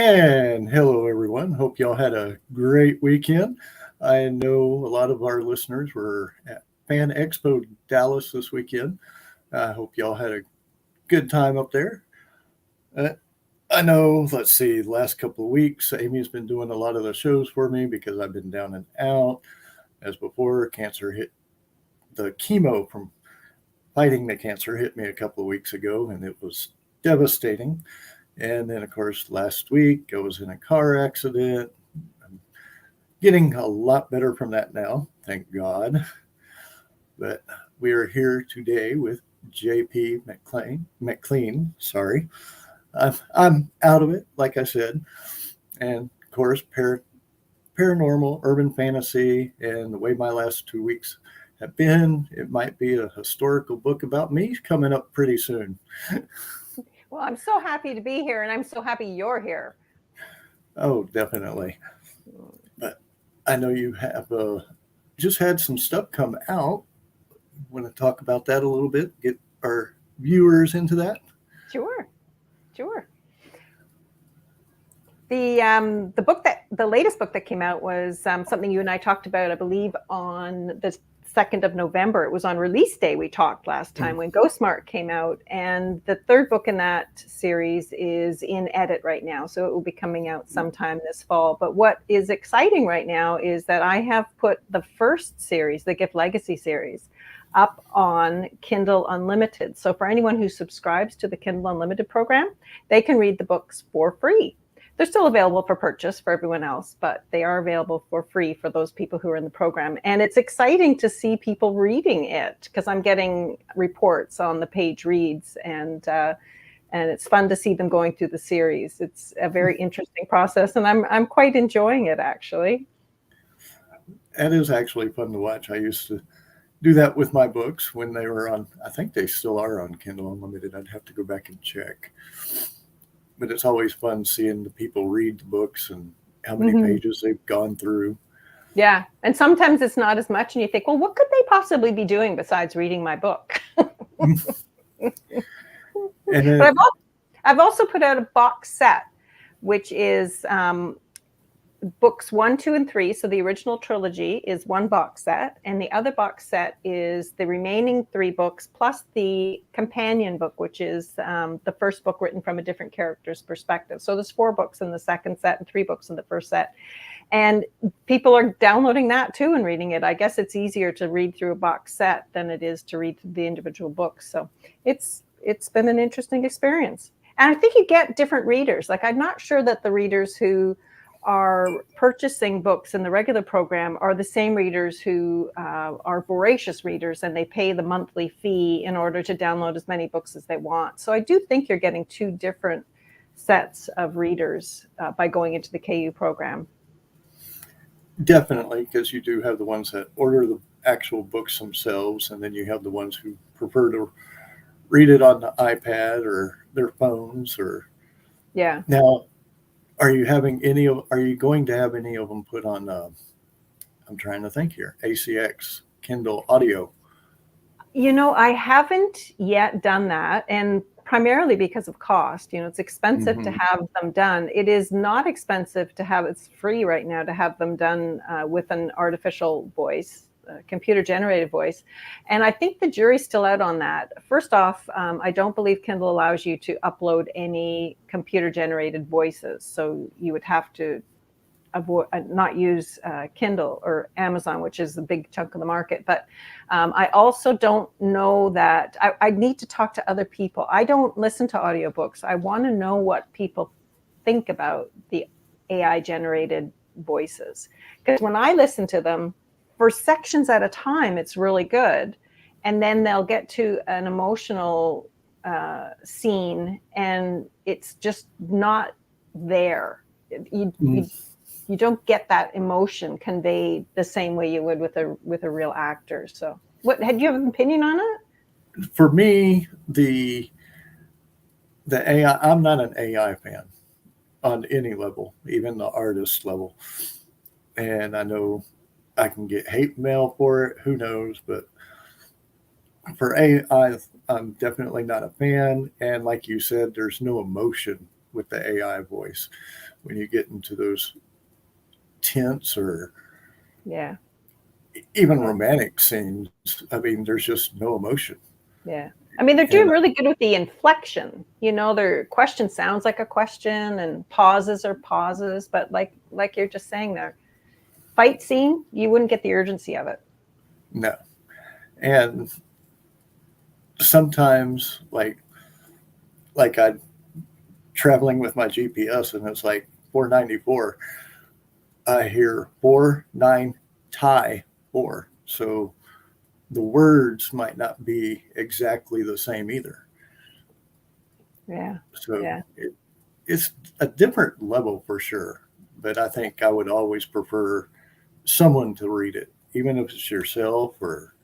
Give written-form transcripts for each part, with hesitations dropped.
And hello, everyone. Hope y'all had a great weekend. I know a lot of our listeners were at Fan Expo Dallas this weekend. I hope y'all had a good time up there. Uh, I know, let's see, the last couple of weeks, Amy's been doing a lot of the shows for me because I've been down and out. As before, cancer hit the chemo from fighting the cancer hit me a couple of weeks ago, and it was devastating. And then, of course, last week I was in a car accident. I'm getting a lot better from that now, thank God. But we are here today with JP McLean. Sorry, I'm out of it, like I said, and of course, paranormal, urban fantasy, and the way my last 2 weeks have been. It might be a historical book about me coming up pretty soon. Well, I'm so happy to be here, and I'm so happy you're here. Oh, definitely. But I know you have just had some stuff come out. Want to talk about that a little bit? Get our viewers into that? Sure. The latest book that came out was something you and I talked about, I believe, on the 2nd of November. It was on release day. We talked last time when Ghostmark came out, and the third book in that series is in edit right now, so it will be coming out sometime this fall. But what is exciting right now is that I have put the first series, the Gift Legacy series, up on Kindle Unlimited. So for anyone who subscribes to the Kindle Unlimited program, they can read the books for free. They're still available for purchase for everyone else, but they are available for free for those people who are in the program. And it's exciting to see people reading it because I'm getting reports on the page reads, and it's fun to see them going through the series. It's a very interesting process, and I'm quite enjoying it, actually. It is actually fun to watch. I used to do that with my books when they were on, I think they still are on Kindle Unlimited. I'd have to go back and check. But it's always fun seeing the people read the books and how many pages they've gone through. Yeah. And sometimes it's not as much. And you think, well, what could they possibly be doing besides reading my book? But I've also put out a box set, which is books 1, 2, and 3. So the original trilogy is one box set, and the other box set is the remaining 3 books plus the companion book, which is the first book written from a different character's perspective. So there's 4 books in the second set and 3 books in the first set. And people are downloading that too and reading it. I guess it's easier to read through a box set than it is to read the individual books. So it's been an interesting experience. And I think you get different readers. Like, I'm not sure that the readers who are purchasing books in the regular program are the same readers who are voracious readers, and they pay the monthly fee in order to download as many books as they want. So I do think you're getting 2 different sets of readers by going into the KU program. Definitely, because you do have the ones that order the actual books themselves, and then you have the ones who prefer to read it on the iPad or their phones. Yeah. Now, are you going to have any of them put on, I'm trying to think here, ACX, Kindle Audio? I haven't yet done that, and primarily because of cost. It's expensive to have them done. It is not expensive to have, it's free right now to have them done with an artificial voice, computer-generated voice. And I think the jury's still out on that. First off, I don't believe Kindle allows you to upload any computer-generated voices. So you would have to not use Kindle or Amazon, which is a big chunk of the market. But I also don't know that I need to talk to other people. I don't listen to audiobooks. I want to know what people think about the AI generated voices. Because when I listen to them, for sections at a time, it's really good. And then they'll get to an emotional scene, and it's just not there. You don't get that emotion conveyed the same way you would with a real actor. So, do you have an opinion on it? For me, the AI, I'm not an AI fan on any level, even the artist level. And I know I can get hate mail for it. Who knows? But for AI, I'm definitely not a fan. And like you said, there's no emotion with the AI voice. When you get into those tense or Yeah. even romantic scenes, I mean, there's just no emotion. Yeah. I mean, they're And doing really good with the inflection. Their question sounds like a question and pauses are pauses, but like you're just saying there, fight scene, you wouldn't get the urgency of it. no. And sometimes I'm traveling with my GPS and it's like 494. I hear 49 tie 4. So the words might not be exactly the same either. Yeah. So Yeah. it's a different level for sure. But I think I would always prefer someone to read it, even if it's yourself or.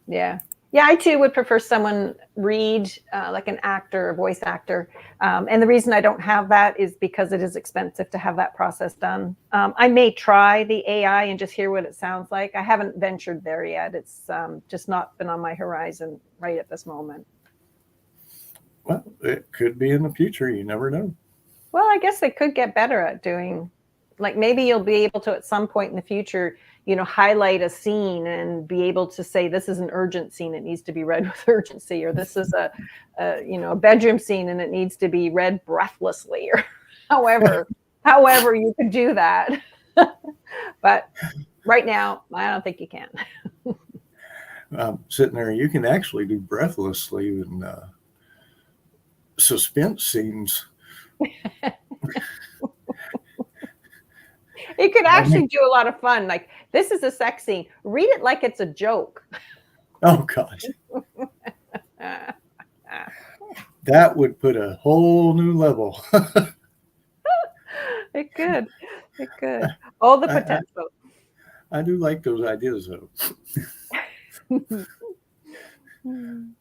Yeah. Yeah, I too would prefer someone read, like an actor, a voice actor. And the reason I don't have that is because it is expensive to have that process done. I may try the AI and just hear what it sounds like. I haven't ventured there yet. It's just not been on my horizon right at this moment. Well, it could be in the future. You never know. Well, I guess they could get better at doing, like maybe you'll be able to at some point in the future, highlight a scene and be able to say this is an urgent scene, it needs to be read with urgency, or this is a bedroom scene and it needs to be read breathlessly, or however you could do that. But right now, I don't think you can. Sitting there, you can actually do breathlessly in suspense scenes. It could actually do a lot of fun. Like, this is a sex scene. Read it like it's a joke. Oh, God. That would put a whole new level. It could. It could. All the potential. I do like those ideas, though.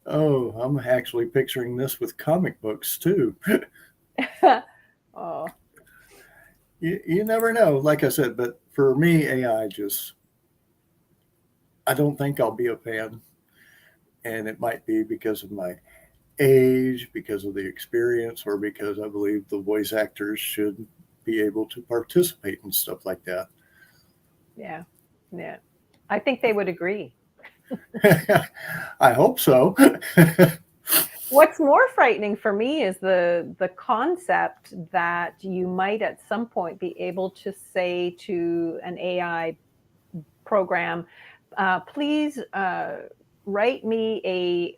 Oh, I'm actually picturing this with comic books, too. Oh. You never know, like I said, but for me, AI I don't think I'll be a fan. And it might be because of my age, because of the experience, or because I believe the voice actors should be able to participate in stuff like that. Yeah. Yeah. I think they would agree. I hope so. What's more frightening for me is the concept that you might at some point be able to say to an AI program, please write me a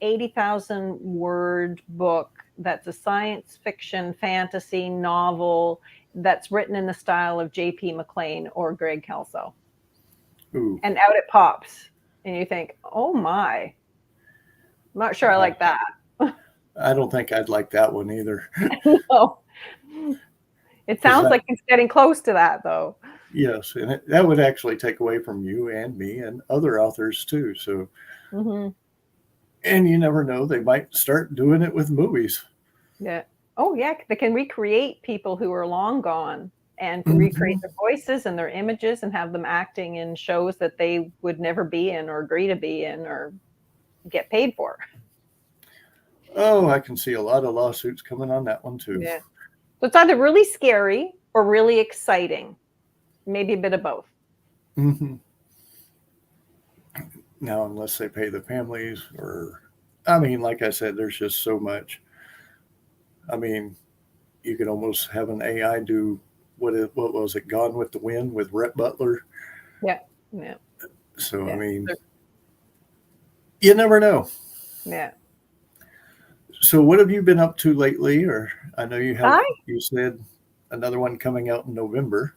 80,000 word book that's a science fiction fantasy novel that's written in the style of J.P. McLean or Greg Kelso. Ooh. And out it pops. And you think, oh my, I'm not sure I like that. I don't think I'd like that one either. No. It sounds like it's getting close to that, though. Yes, and that would actually take away from you and me and other authors too. So, and you never know, they might start doing it with movies. Yeah. Oh, yeah. They can recreate people who are long gone and recreate their voices and their images and have them acting in shows that they would never be in or agree to be in or get paid for. Oh, I can see a lot of lawsuits coming on that one too. Yeah. So it's either really scary or really exciting. Maybe a bit of both. Mm-hmm. Now, unless they pay the families I mean, like I said, there's just so much. I mean, you could almost have an AI do what was it, Gone with the Wind with Rhett Butler? Yeah. Yeah. So, yeah. I mean, you never know. Yeah. So what have you been up to lately? Or I know you said another one coming out in November.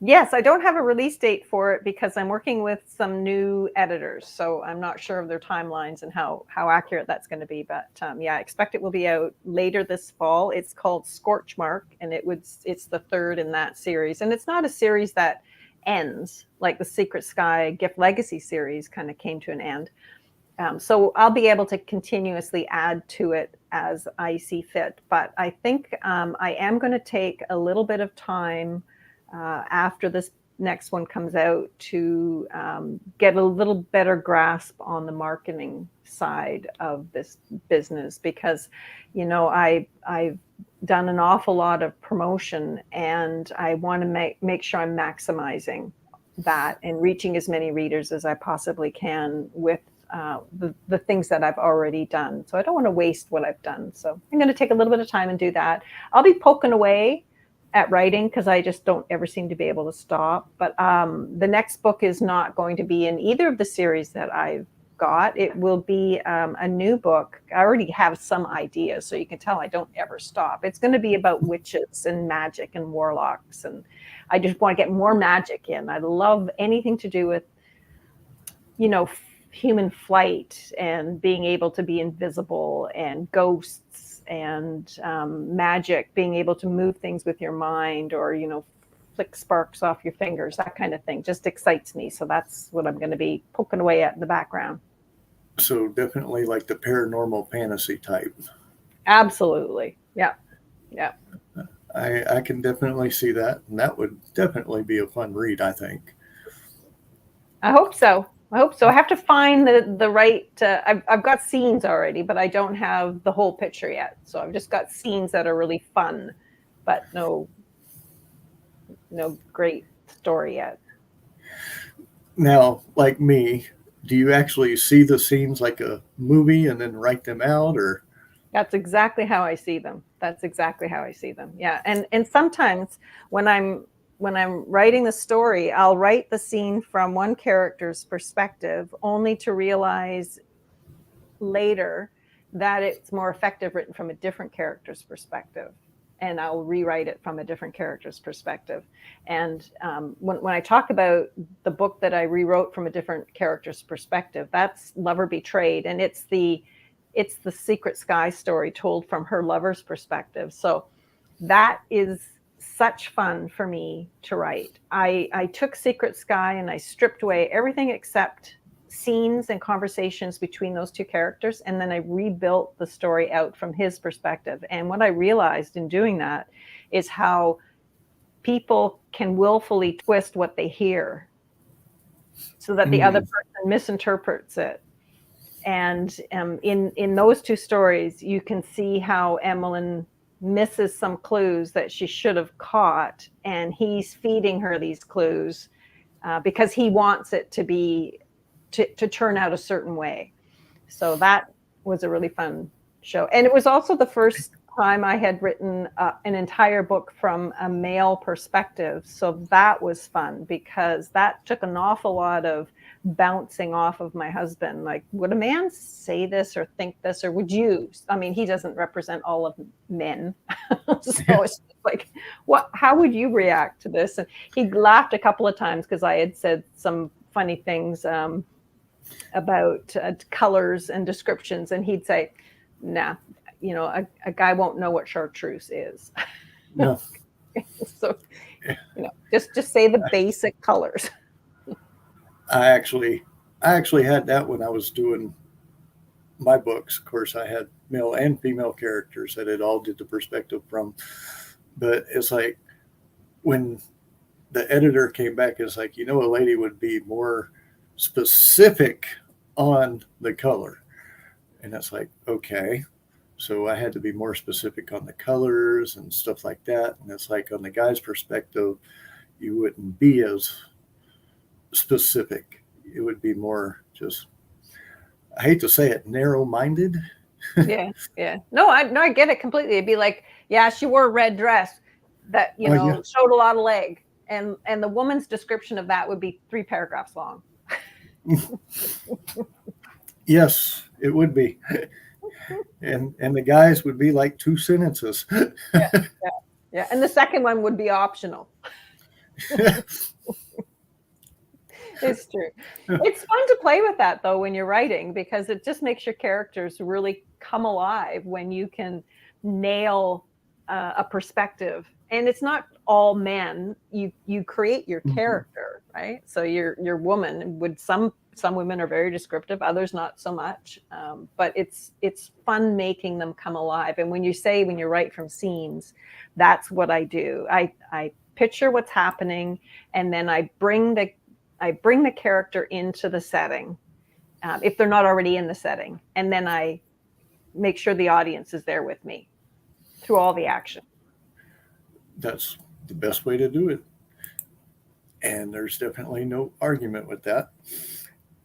Yes, I don't have a release date for it because I'm working with some new editors. So I'm not sure of their timelines and how accurate that's going to be. But yeah, I expect it will be out later this fall. It's called Scorchmark, and it's the third in that series. And it's not a series that ends like the Secret Sky Gift Legacy series kind of came to an end. So I'll be able to continuously add to it as I see fit. But I think I am going to take a little bit of time after this next one comes out to get a little better grasp on the marketing side of this business, because, I've done an awful lot of promotion, and I want to make sure I'm maximizing that and reaching as many readers as I possibly can with the things that I've already done. So I don't want to waste what I've done. So I'm going to take a little bit of time and do that. I'll be poking away at writing because I just don't ever seem to be able to stop. But the next book is not going to be in either of the series that I've got. It will be a new book. I already have some ideas, so you can tell I don't ever stop. It's going to be about witches and magic and warlocks, and I just want to get more magic in. I love anything to do with, human flight and being able to be invisible, and ghosts and magic, being able to move things with your mind, or, flick sparks off your fingers, that kind of thing just excites me. So that's what I'm going to be poking away at in the background. So definitely like the paranormal fantasy type. Absolutely. Yeah. I can definitely see that. And that would definitely be a fun read, I think. I hope so. I have to find the right, I've got scenes already, but I don't have the whole picture yet. So I've just got scenes that are really fun, but no great story yet. Now, like me, do you actually see the scenes like a movie and then write them out, or? That's exactly how I see them. Yeah. And sometimes when I'm writing the story, I'll write the scene from one character's perspective, only to realize later that it's more effective written from a different character's perspective. And I'll rewrite it from a different character's perspective. And when I talk about the book that I rewrote from a different character's perspective, that's Lover Betrayed. And it's the Secret Sky story told from her lover's perspective. So that is such fun for me to write. I took Secret Sky and I stripped away everything except scenes and conversations between those two characters, and then I rebuilt the story out from his perspective. And what I realized in doing that is how people can willfully twist what they hear so that the other person misinterprets it. And in those two stories, you can see how Emelynn misses some clues that she should have caught, and he's feeding her these clues because he wants it to turn out a certain way. So that was a really fun show. And it was also the first time I had written an entire book from a male perspective. So that was fun because that took an awful lot of bouncing off of my husband. Like, would a man say this or think this, or would you? I mean, he doesn't represent all of men. So it's like, how would you react to this? And he laughed a couple of times because I had said some funny things about colors and descriptions, and he'd say, nah, a guy won't know what chartreuse is. No. So, just say the basic colors. I actually had that when I was doing my books. Of course, I had male and female characters that it all did the perspective from. But it's like when the editor came back, it's like, a lady would be more specific on the color. And it's like, okay. So I had to be more specific on the colors and stuff like that. And it's like on the guy's perspective, you wouldn't be as specific. It would be more just, I hate to say it, narrow-minded. Yeah. No, I get it completely. It'd be like, yeah, she wore a red dress that, showed a lot of leg. And the woman's description of that would be 3 paragraphs long. Yes, it would be. And the guys would be like 2 sentences. Yeah. And the second one would be optional. It's true. It's fun to play with that, though, when you're writing, because it just makes your characters really come alive when you can nail a perspective. And it's not all men. You create your character, right? So your woman would, some women are very descriptive, others not so much. But it's fun making them come alive. And when you write from scenes, that's what I do. I picture what's happening, and then I bring the character into the setting, if they're not already in the setting, and then I make sure the audience is there with me through all the action. That's the best way to do it. And there's definitely no argument with that.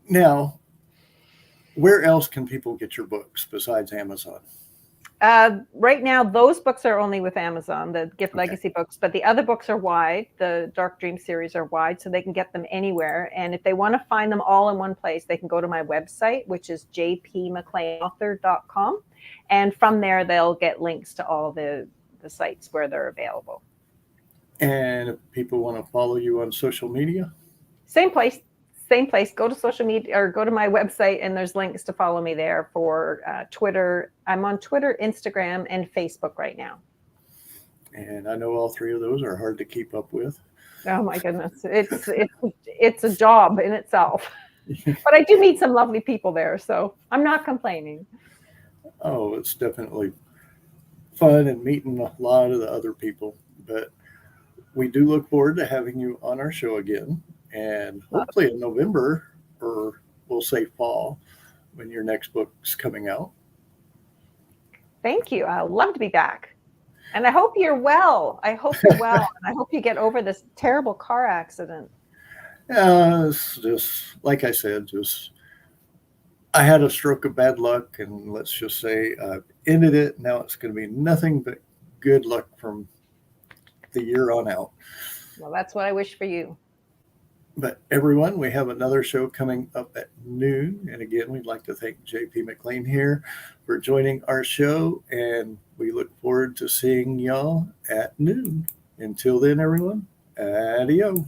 Now, where else can people get your books besides Amazon? Right now, those books are only with Amazon, the Gift Legacy books, but the other books are wide. The Dark Dream series are wide, so they can get them anywhere. And if they want to find them all in one place, they can go to my website, which is jpmcleanauthor.com. And from there, they'll get links to all the sites where they're available. And if people want to follow you on social media? Same place. Go to social media or go to my website, and there's links to follow me there for Twitter. I'm on Twitter, Instagram, and Facebook right now. And I know all three of those are hard to keep up with. Oh my goodness. It's a job in itself. But I do meet some lovely people there, so I'm not complaining. Oh, it's definitely fun and meeting a lot of the other people. But we do look forward to having you on our show again. And hopefully in November, or we'll say fall, when your next book's coming out. Thank you. I'd love to be back. And I hope you're well. And I hope you get over this terrible car accident. It's just, like I said, I had a stroke of bad luck, and let's just say I've ended it. Now it's going to be nothing but good luck from the year on out. Well, that's what I wish for you. But everyone, we have another show coming up at noon. And again, we'd like to thank JP McLean here for joining our show. And we look forward to seeing y'all at noon. Until then, everyone, adios.